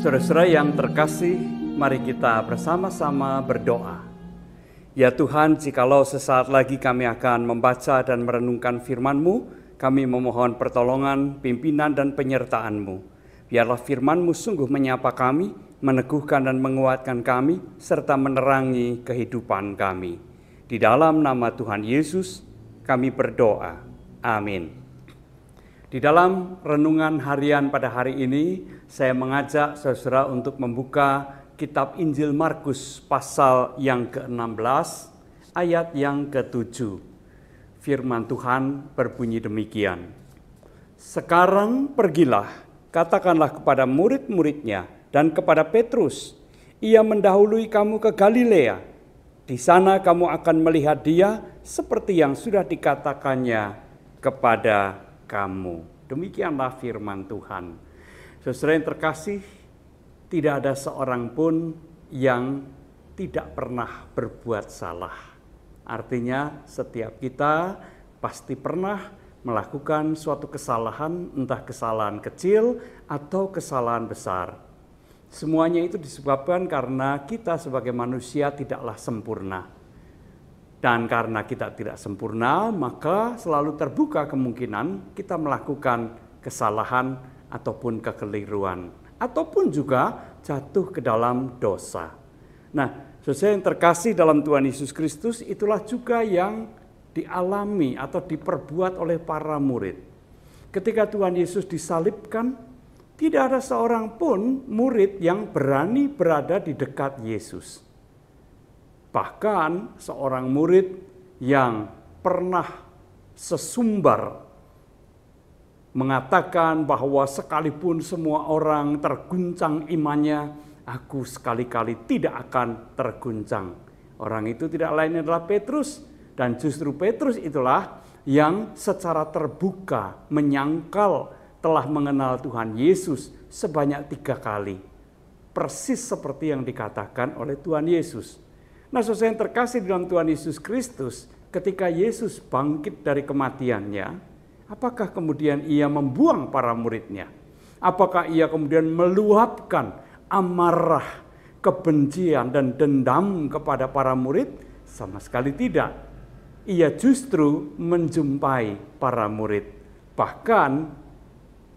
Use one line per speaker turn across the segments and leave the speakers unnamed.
Saudara-saudara yang terkasih, mari kita bersama-sama berdoa. Ya Tuhan, jikalau sesaat lagi kami akan membaca dan merenungkan firman-Mu, kami memohon pertolongan, pimpinan, dan penyertaan-Mu. Biarlah firman-Mu sungguh menyapa kami, meneguhkan dan menguatkan kami, serta menerangi kehidupan kami. Di dalam nama Tuhan Yesus, kami berdoa. Amin. Di dalam renungan harian pada hari ini, saya mengajak saudara untuk membuka kitab Injil Markus pasal yang ke-16, ayat yang ke-7. Firman Tuhan berbunyi demikian. Sekarang pergilah, katakanlah kepada murid-muridnya dan kepada Petrus, ia mendahului kamu ke Galilea. Di sana kamu akan melihat dia seperti yang sudah dikatakannya kepada kamu. Demikianlah firman Tuhan. Saudara yang terkasih, tidak ada seorang pun yang tidak pernah berbuat salah. Artinya setiap kita pasti pernah melakukan suatu kesalahan, entah kesalahan kecil atau kesalahan besar. Semuanya itu disebabkan karena kita sebagai manusia tidaklah sempurna. Dan karena kita tidak sempurna, maka selalu terbuka kemungkinan kita melakukan kesalahan ataupun kekeliruan. Ataupun juga jatuh ke dalam dosa. Nah, saudara yang terkasih dalam Tuhan Yesus Kristus, itulah juga yang dialami atau diperbuat oleh para murid. Ketika Tuhan Yesus disalibkan, tidak ada seorang pun murid yang berani berada di dekat Yesus. Bahkan seorang murid yang pernah sesumbar mengatakan bahwa sekalipun semua orang terguncang imannya, aku sekali-kali tidak akan terguncang. Orang itu tidak lain adalah Petrus, dan justru Petrus itulah yang secara terbuka menyangkal telah mengenal Tuhan Yesus sebanyak 3 kali. Persis seperti yang dikatakan oleh Tuhan Yesus. Nah, saudara yang terkasih dalam Tuhan Yesus Kristus, ketika Yesus bangkit dari kematiannya, apakah kemudian ia membuang para muridnya? Apakah ia kemudian meluapkan amarah, kebencian, dan dendam kepada para murid? Sama sekali tidak. Ia justru menjumpai para murid. Bahkan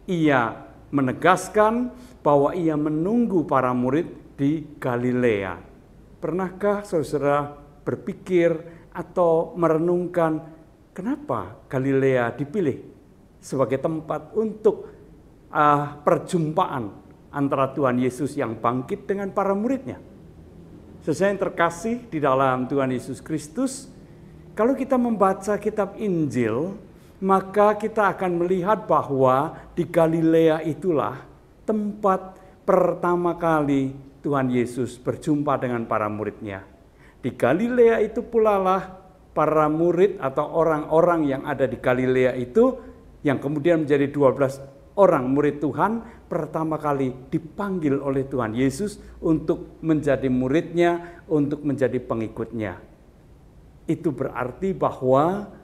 ia menegaskan bahwa ia menunggu para murid di Galilea. Pernahkah saudara berpikir atau merenungkan kenapa Galilea dipilih sebagai tempat untuk perjumpaan antara Tuhan Yesus yang bangkit dengan para muridnya? Saudara yang terkasih di dalam Tuhan Yesus Kristus, kalau kita membaca kitab Injil, maka kita akan melihat bahwa di Galilea itulah tempat pertama kali Tuhan Yesus berjumpa dengan para muridnya. Di Galilea itu pula lah para murid atau orang-orang yang ada di Galilea itu yang kemudian menjadi 12 orang murid Tuhan pertama kali dipanggil oleh Tuhan Yesus untuk menjadi muridnya, untuk menjadi pengikutnya. Itu berarti bahwa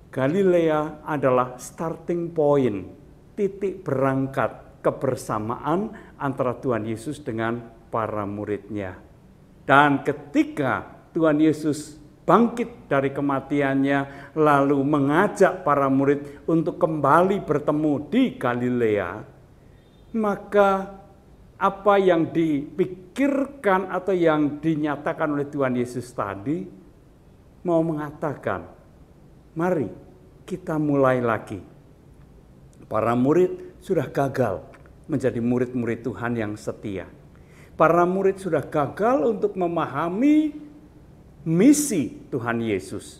Galilea adalah starting point, titik berangkat kebersamaan antara Tuhan Yesus dengan para muridnya. Dan ketika Tuhan Yesus bangkit dari kematiannya, lalu mengajak para murid untuk kembali bertemu di Galilea, maka apa yang dipikirkan atau yang dinyatakan oleh Tuhan Yesus tadi, mau mengatakan, mari kita mulai lagi. Para murid sudah gagal menjadi murid-murid Tuhan yang setia. Para murid sudah gagal untuk memahami misi Tuhan Yesus.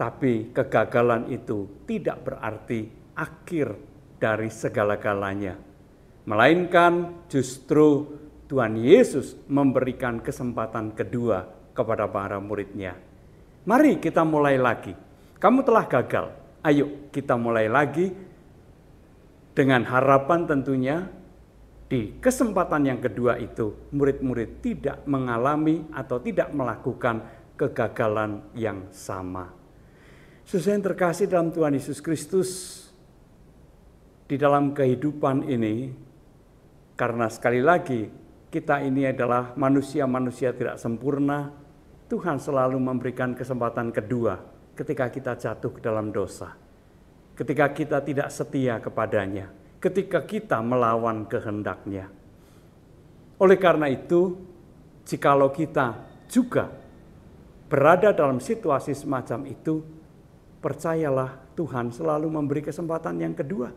Tapi kegagalan itu tidak berarti akhir dari segala-galanya. Melainkan justru Tuhan Yesus memberikan kesempatan kedua kepada para muridnya. Mari kita mulai lagi. Kamu telah gagal, ayo kita mulai lagi dengan harapan tentunya di kesempatan yang kedua itu murid-murid tidak mengalami atau tidak melakukan kegagalan yang sama. Saudara yang terkasih dalam Tuhan Yesus Kristus, di dalam kehidupan ini, karena sekali lagi kita ini adalah manusia-manusia tidak sempurna, Tuhan selalu memberikan kesempatan kedua ketika kita jatuh ke dalam dosa. Ketika kita tidak setia kepadanya, ketika kita melawan kehendak-Nya. Oleh karena itu, jikalau kita juga berada dalam situasi semacam itu, percayalah Tuhan selalu memberi kesempatan yang kedua.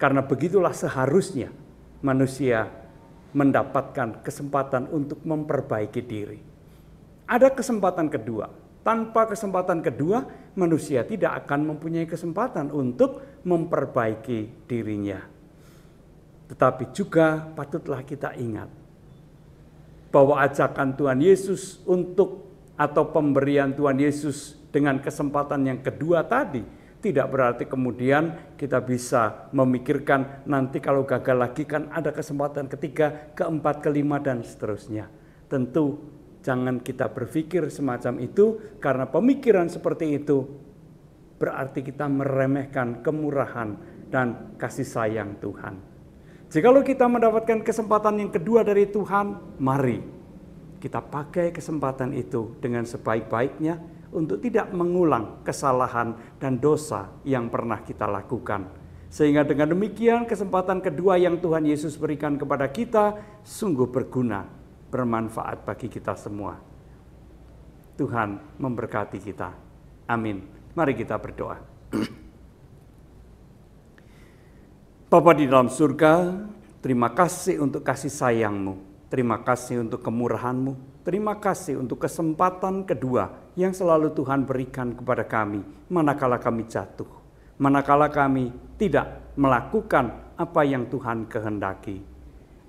Karena begitulah seharusnya manusia mendapatkan kesempatan untuk memperbaiki diri. Ada kesempatan kedua. Tanpa kesempatan kedua, manusia tidak akan mempunyai kesempatan untuk memperbaiki dirinya. Tetapi juga patutlah kita ingat bahwa ajakan Tuhan Yesus atau pemberian Tuhan Yesus dengan kesempatan yang kedua tadi tidak berarti kemudian kita bisa memikirkan nanti kalau gagal lagi kan ada kesempatan ketiga, keempat, kelima, dan seterusnya. Tentu jangan kita berpikir semacam itu, karena pemikiran seperti itu berarti kita meremehkan kemurahan dan kasih sayang Tuhan. Jikalau kita mendapatkan kesempatan yang kedua dari Tuhan, mari kita pakai kesempatan itu dengan sebaik-baiknya untuk tidak mengulang kesalahan dan dosa yang pernah kita lakukan. Sehingga dengan demikian kesempatan kedua yang Tuhan Yesus berikan kepada kita sungguh berguna, bermanfaat bagi kita semua. Tuhan memberkati kita. Amin. Mari kita berdoa. Bapa di dalam surga, terima kasih untuk kasih sayang-Mu. Terima kasih untuk kemurahan-Mu. Terima kasih untuk kesempatan kedua yang selalu Tuhan berikan kepada kami manakala kami jatuh. Manakala kami tidak melakukan apa yang Tuhan kehendaki.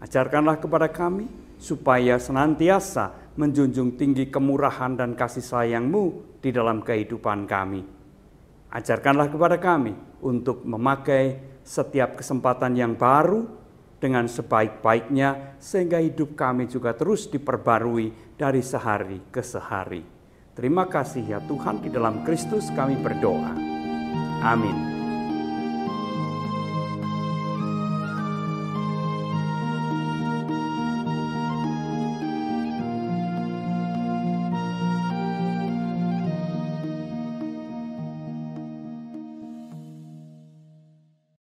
Ajarkanlah kepada kami supaya senantiasa menjunjung tinggi kemurahan dan kasih sayang-Mu di dalam kehidupan kami. Ajarkanlah kepada kami untuk memakai setiap kesempatan yang baru dengan sebaik-baiknya, sehingga hidup kami juga terus diperbarui dari sehari ke sehari. Terima kasih ya Tuhan, di dalam Kristus kami berdoa. Amin.